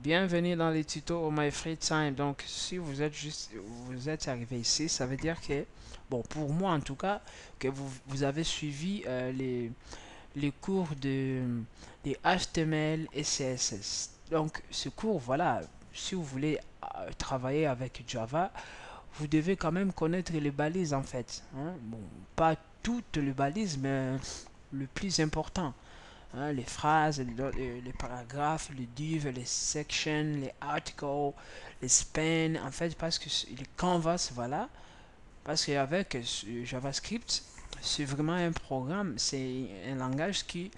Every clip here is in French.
Bienvenue dans les tutos au My Free Time. Donc, si vous êtes arrivé ici, ça veut dire que, bon, pour moi en tout cas, que vous avez suivi les cours des HTML et CSS. Donc, ce cours, voilà, si vous voulez travailler avec Java, vous devez quand même connaître les balises en fait, hein. Bon, pas toutes les balises, mais le plus important, hein, les phrases, les paragraphes, les div, les sections, les articles, les span, en fait, parce que les canvas, voilà, parce qu'avec JavaScript, c'est vraiment un programme, c'est un langage qui,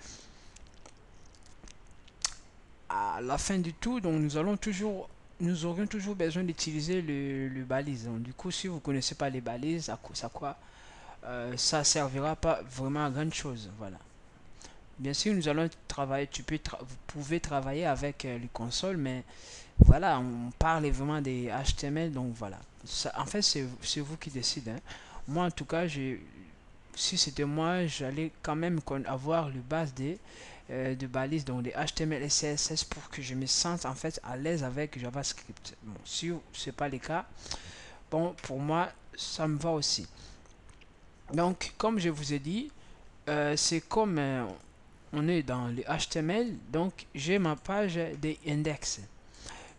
à la fin du tout, donc nous aurions toujours besoin d'utiliser le balise. Donc, du coup, si vous ne connaissez pas les balises, à quoi ça servira pas vraiment à grande chose, voilà. Bien sûr, nous allons travailler, vous pouvez travailler avec les consoles, mais voilà, on parle vraiment des HTML, donc voilà. Ça, en fait, c'est vous qui décidez, hein. Moi, en tout cas, si c'était moi, j'allais quand même avoir le base de balises, donc des HTML et CSS pour que je me sente en fait à l'aise avec JavaScript. Bon, si c'est pas le cas, bon, pour moi, ça me va aussi. Donc, comme je vous ai dit, c'est comme on est dans le HTML, donc j'ai ma page des index.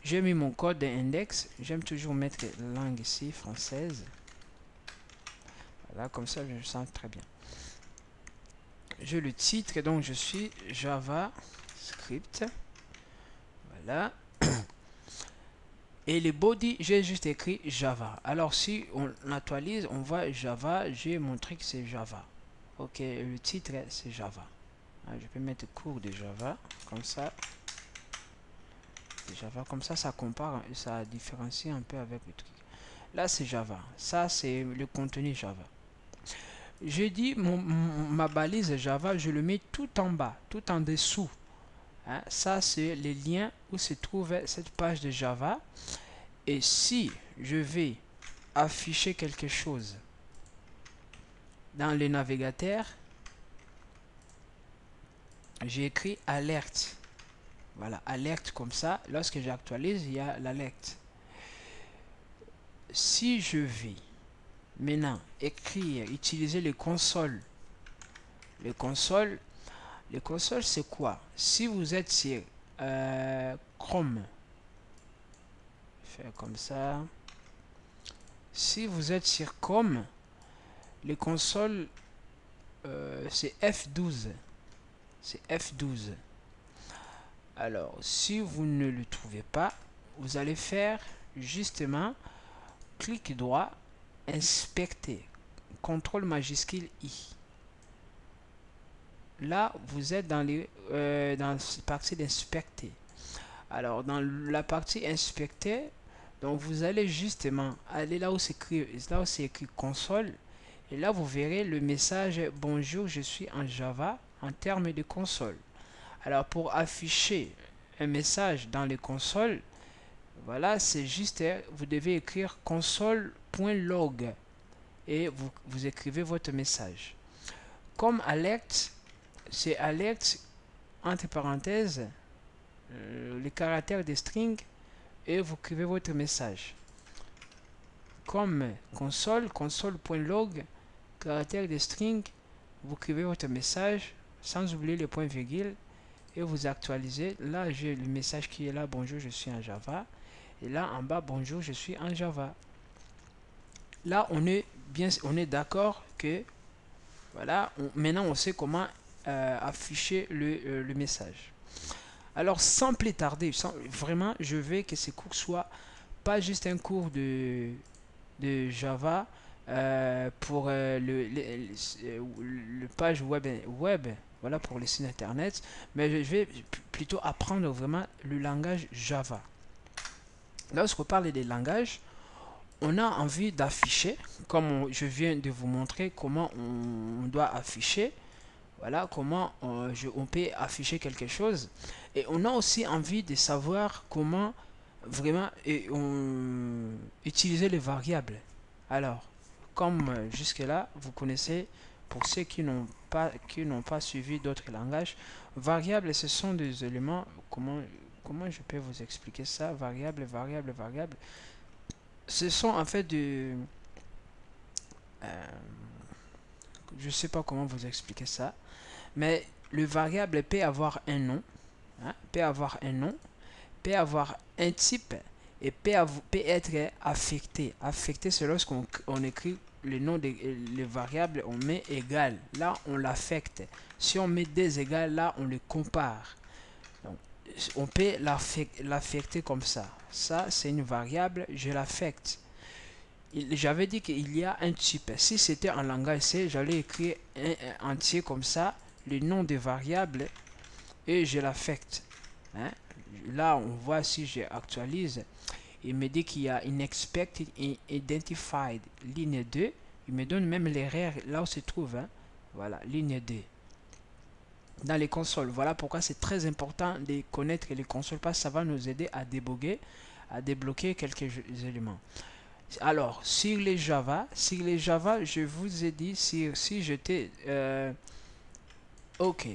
J'ai mis mon code d'index. J'aime toujours mettre la langue ici, française. Voilà, comme ça, je me sens très bien. J'ai le titre, donc je suis JavaScript. Voilà. Et le body, j'ai juste écrit Java. Alors, si on actualise, on voit Java. J'ai montré que c'est Java. Ok, le titre, c'est Java. Je peux mettre cours de Java, comme ça. Java, comme ça compare, ça différencie un peu avec le truc. Là, c'est Java. Ça, c'est le contenu Java. Je dis ma balise Java, je le mets tout en bas, tout en dessous, hein. Ça, c'est les liens où se trouve cette page de Java. Et si je vais afficher quelque chose dans le navigateur, j'ai écrit alerte. Voilà, alerte comme ça. Lorsque j'actualise, il y a l'alerte. Si je vais maintenant écrire, utiliser les consoles, les consoles, c'est quoi? Si vous êtes sur Chrome, faire comme ça. Si vous êtes sur Chrome, les consoles, c'est F12. C'est F12. Alors, si vous ne le trouvez pas, vous allez faire justement clic droit, inspecter, contrôle majuscule I. Là, vous êtes dans dans la partie d'inspecter. Alors, dans la partie inspecter, donc vous allez justement aller là où c'est écrit console. Et là, vous verrez le message bonjour, je suis en Java en termes de console. Alors, pour afficher un message dans les consoles, voilà, c'est juste, vous devez écrire console.log et vous écrivez votre message. Comme alert, c'est alert entre parenthèses, les caractères des strings et vous écrivez votre message. Comme console.log, caractère des strings, vous écrivez votre message sans oublier les points virgule et vous actualisez. Là, j'ai le message qui est là, bonjour, je suis en Java. Et là, en bas, bonjour, je suis en Java. Là, on est d'accord que, voilà, maintenant on sait comment afficher le message. Alors, sans plus tarder, vraiment, je veux que ce cours soit pas juste un cours de Java pour le page web, voilà, pour les sites internet, mais je vais plutôt apprendre vraiment le langage Java. Lorsqu'on parle des langages, on a envie d'afficher, comme je viens de vous montrer comment on doit afficher, voilà comment on peut afficher quelque chose, et on a aussi envie de savoir comment vraiment utiliser les variables. Alors, comme jusque là vous connaissez, pour ceux qui n'ont pas suivi d'autres langages, variables, ce sont des éléments, comment comment je peux vous expliquer ça? Variable, variable, variable. Ce sont en fait de... je sais pas comment vous expliquer ça. Mais le variable peut avoir un nom. Hein, peut avoir un nom. Peut avoir un type. Et peut être affecté. Affecté, c'est lorsqu'on écrit le nom des les variables, on met égal. Là, on l'affecte. Si on met des égales, là, on le compare. Donc, on peut l'affecter comme ça. Ça, c'est une variable, je l'affecte. J'avais dit qu'il y a un type. Si c'était en langage C, j'allais écrire un entier comme ça, le nom des variables, et je l'affecte. Hein? Là, on voit si j'actualise, il me dit qu'il y a unexpected identified, ligne 2. Il me donne même l'erreur là où se trouve. Hein? Voilà, ligne 2. Dans les consoles. Voilà pourquoi c'est très important de connaître les consoles, parce que ça va nous aider à déboguer, à débloquer quelques éléments. Alors, sur les Java, je vous ai dit, si j'étais... ok.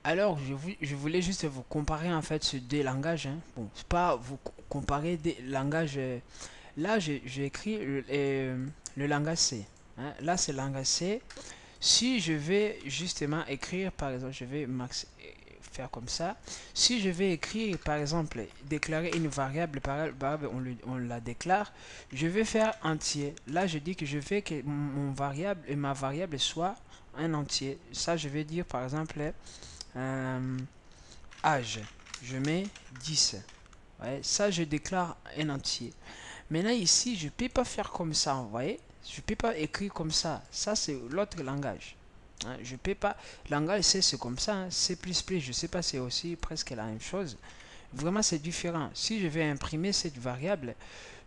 Alors, je voulais juste vous comparer en fait ces deux langages. Hein. Bon, c'est pas vous comparer des langages. Là, j'ai écrit le langage C. Hein. Là, c'est le langage C. Si je vais justement écrire, par exemple, je vais faire comme ça. Si je vais écrire, par exemple, déclarer une variable, on la déclare, je vais faire entier. Là, je dis que je veux que mon variable et ma variable soit un entier. Ça, je vais dire, par exemple, âge. Je mets 10. Ouais, ça, je déclare un entier. Maintenant, ici, je ne peux pas faire comme ça, vous voyez. Je ne peux pas écrire comme ça. Ça, c'est l'autre langage. Hein, je peux pas. Langage C, c'est comme ça. Hein. C++, je sais pas, c'est aussi presque la même chose. Vraiment, c'est différent. Si je vais imprimer cette variable,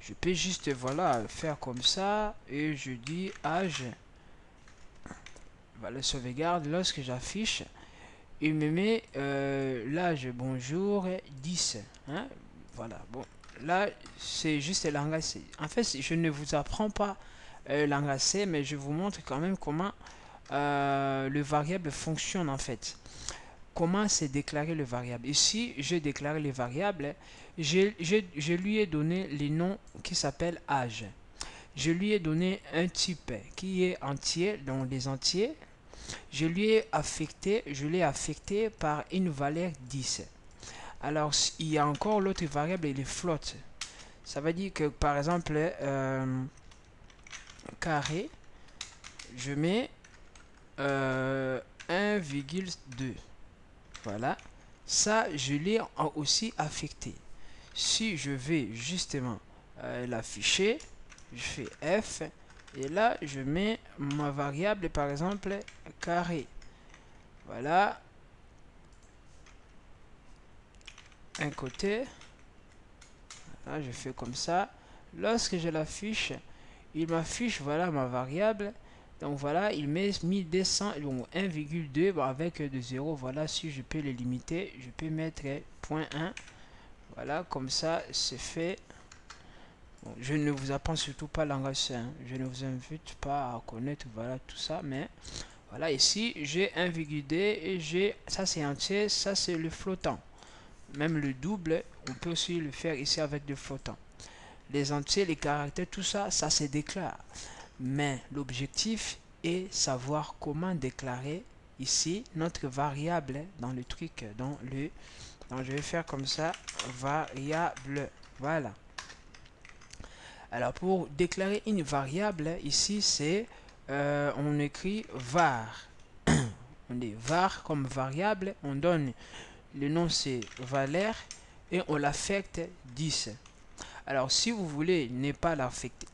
je peux juste, voilà, faire comme ça. Et je dis âge. Voilà, sauvegarde. Lorsque j'affiche, il me met l'âge, bonjour, 10. Hein. Voilà, bon. Là, c'est juste le langage C. En fait, je ne vous apprends pas langage C, mais je vous montre quand même comment le variable fonctionne en fait. Comment c'est déclaré le variable. Ici, j'ai déclaré le variable. Je lui ai donné les noms qui s'appellent âge. Je lui ai donné un type qui est entier, donc les entiers. Je l'ai affecté par une valeur 10. Alors, il y a encore l'autre variable, il est float. Ça veut dire que, par exemple, carré, je mets 1,2. Voilà. Ça, je l'ai aussi affecté. Si je vais justement l'afficher, je fais F. Et là, je mets ma variable, par exemple, carré. Voilà. Un côté. Là, je fais comme ça. Lorsque je l'affiche, il m'affiche, voilà, ma variable. Donc voilà, il met 1200, donc 1,2 bon, avec de 0. Voilà, si je peux le limiter, je peux mettre 0.1. Voilà, comme ça, c'est fait. Bon, je ne vous apprends surtout pas langage C. Hein. Je ne vous invite pas à connaître, voilà, tout ça. Mais voilà, ici, j'ai 1,2 et j'ai, ça c'est entier, ça c'est le flottant. Même le double, on peut aussi le faire ici avec le flottant. Les entiers, les caractères, tout ça, ça se déclare. Mais l'objectif est savoir comment déclarer ici notre variable dans le truc, donc je vais faire comme ça, variable. Voilà. Alors pour déclarer une variable, ici c'est, on écrit var. On dit var comme variable, on donne le nom c'est valeur et on l'affecte 10. Alors, si vous voulez ne pas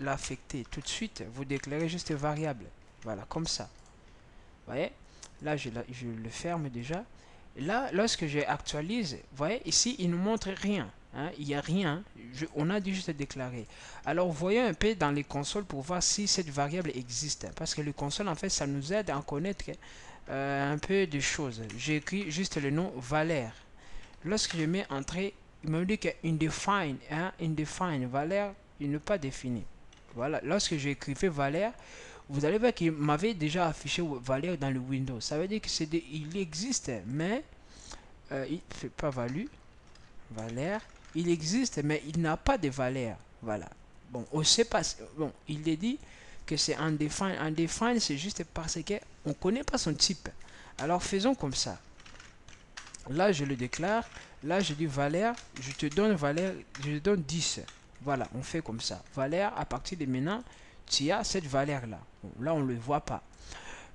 l'affecter tout de suite, vous déclarez juste variable. Voilà, comme ça. Vous voyez? Là, je le ferme déjà. Là, lorsque je actualise, vous voyez, ici, il ne montre rien. Hein, il n'y a rien. On a juste déclaré. Alors, voyons un peu dans les consoles pour voir si cette variable existe. Parce que les consoles, en fait, ça nous aide à connaître un peu de choses. J'ai écrit juste le nom valeur. Lorsque je mets entrée, il me dit que indefine, hein, indefine, valeur, il n'est pas défini. Voilà, lorsque j'écrivais valeur, vous allez voir qu'il m'avait déjà affiché valeur dans le Windows. Ça veut dire que il existe, mais il ne fait pas valu. valeur, il existe, mais il n'a pas de valeur. Voilà. Bon, on sait pas. Bon, il est dit que c'est undefined. Undefined, c'est juste parce que on connaît pas son type. Alors faisons comme ça. Là, je le déclare. Là, je dis valeur. Je te donne valeur. Je te donne 10. Voilà, on fait comme ça. Valeur, à partir de maintenant, tu as cette valeur-là. Bon, là, on ne le voit pas.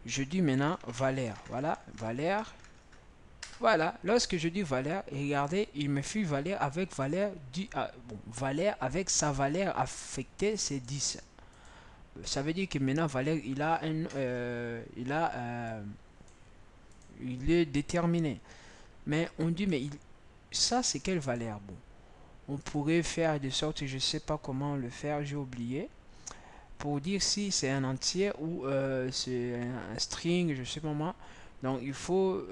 Je dis maintenant valeur. Voilà, valeur. Voilà, lorsque je dis valeur, regardez, il me fait valeur avec valeur bon, valeur avec sa valeur affectée, c'est 10. Ça veut dire que maintenant valeur, il est déterminé. Mais on dit, mais ça c'est quelle valeur? Bon, on pourrait faire de sorte, je sais pas comment le faire, j'ai oublié, pour dire si c'est un entier ou c'est un string, je sais pas moi. Donc il faut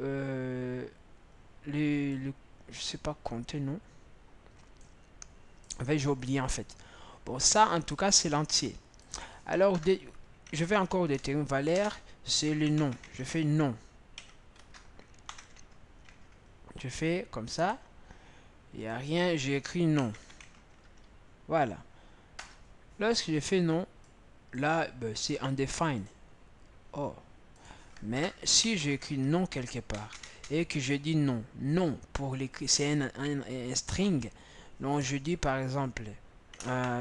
je sais pas compter, non? Enfin, j'ai oublié en fait. Bon, ça en tout cas c'est l'entier. Alors je vais encore déterminer valeur, c'est le nom. Je fais nom. Je fais comme ça. Il n'y a rien, j'ai écrit non. Voilà. Lorsque je fais non, là ben, c'est undefined. Oh. Mais si j'écris non quelque part et que je dis non, non pour l'écrit, c'est un string. Donc je dis par exemple,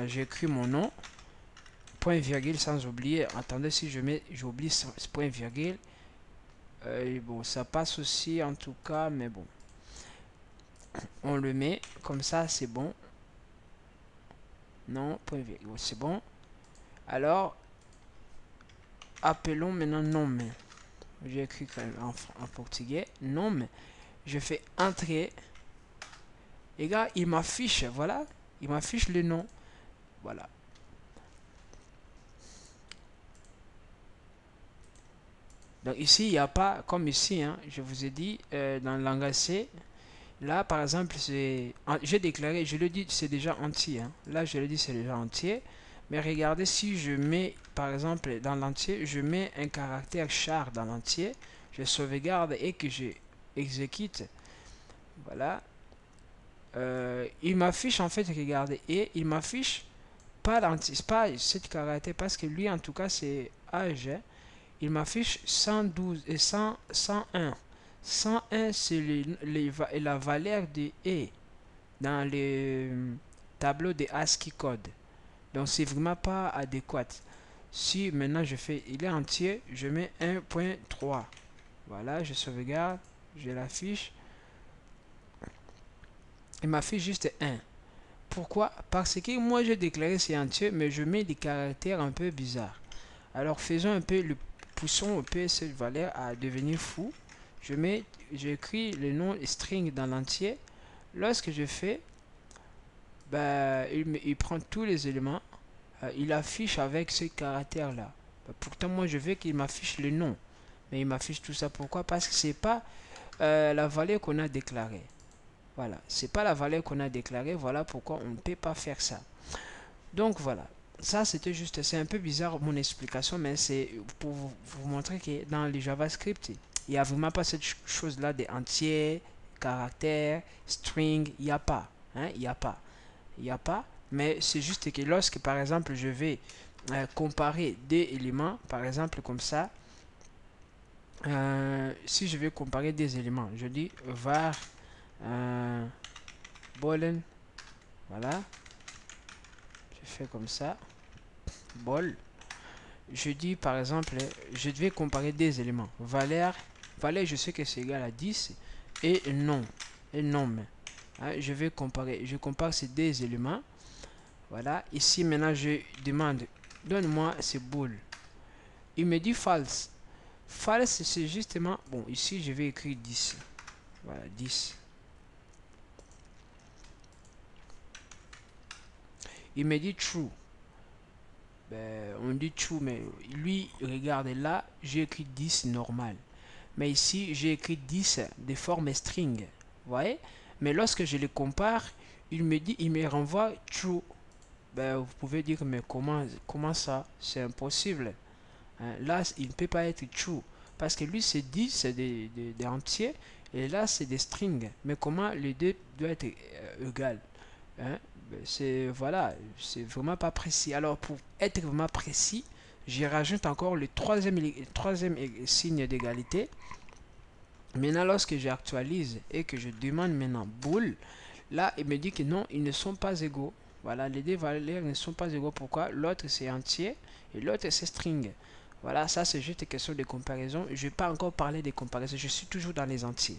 j'écris mon nom, point virgule sans oublier. Attendez, si je mets, j'oublie ce point virgule. Bon, ça passe aussi en tout cas, mais bon. On le met comme ça, c'est bon. Non, point virgule, c'est bon. Alors, appelons maintenant nom. J'ai écrit en portugais, nom. Je fais entrer. Et là, il m'affiche, voilà. Il m'affiche le nom. Voilà. Donc ici, il n'y a pas, comme ici, hein, je vous ai dit, dans le langage C, là, par exemple, j'ai déclaré, je le dis, c'est déjà entier. Hein. Là, je le dis, c'est déjà entier. Mais regardez, si je mets, par exemple, dans l'entier, je mets un caractère char dans l'entier, je sauvegarde et que je exécute. Voilà. Il m'affiche, en fait, regardez, et il m'affiche pas l'entier, pas cette caractère, parce que lui, en tout cas, c'est âge. Hein. Il m'affiche 112 et 101. 101, c'est la valeur de E dans le tableau de ASCII code. Donc, c'est vraiment pas adéquat. Si maintenant je fais, il est entier, je mets 1.3. Voilà, je sauvegarde, je l'affiche. Il m'affiche juste 1. Pourquoi? Parce que moi j'ai déclaré c'est entier, mais je mets des caractères un peu bizarres. Alors faisons un peu poussons un peu cette valeur à devenir fou. J'écris le nom string dans l'entier. Lorsque je fais, bah, il prend tous les éléments, il affiche avec ce caractère là. Bah, pourtant moi je veux qu'il m'affiche le nom, mais il m'affiche tout ça. Pourquoi? Parce que c'est pas la valeur qu'on a déclarée. Voilà, c'est pas la valeur qu'on a déclarée. Voilà pourquoi on ne peut pas faire ça. Donc voilà, ça c'était juste, c'est un peu bizarre mon explication, mais c'est pour vous montrer que dans les JavaScript, il n'y a vraiment pas cette chose là des entiers, caractères, string, il n'y a pas, hein, il n'y a pas, il n'y a pas, mais c'est juste que lorsque par exemple je vais comparer des éléments, par exemple comme ça, si je vais comparer des éléments, je dis var bollen, voilà, je fais comme ça, bol. Je dis par exemple, je vais comparer des éléments. Valeur, je sais que c'est égal à 10 et non. Et non. Hein, je vais comparer. Je compare ces deux éléments. Voilà. Ici maintenant je demande, donne-moi ces boules. Il me dit false. False c'est justement, bon ici je vais écrire 10. Voilà 10. Il me dit true. Ben, on dit true, mais lui, regardez là, j'ai écrit 10 normal. Mais ici, j'ai écrit 10 de forme string. Vous voyez? Mais lorsque je les compare, il me renvoie true. Ben, vous pouvez dire, mais comment ça? C'est impossible. Hein? Là, il ne peut pas être true. Parce que lui, c'est 10, c'est des entiers. Et là, c'est des strings. Mais comment les deux doivent être égales, hein? C'est voilà, c'est vraiment pas précis. Alors pour être vraiment précis, j'y rajoute encore le troisième signe d'égalité. Maintenant, lorsque j'actualise et que je demande maintenant bool, là, il me dit que non, ils ne sont pas égaux. Voilà, les deux valeurs ne sont pas égaux. Pourquoi? L'autre, c'est entier et l'autre, c'est string. Voilà, ça, c'est juste une question de comparaison. Je vais pas encore parler des comparaisons. Je suis toujours dans les entiers.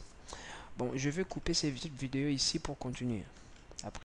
Bon, je vais couper cette vidéo ici pour continuer.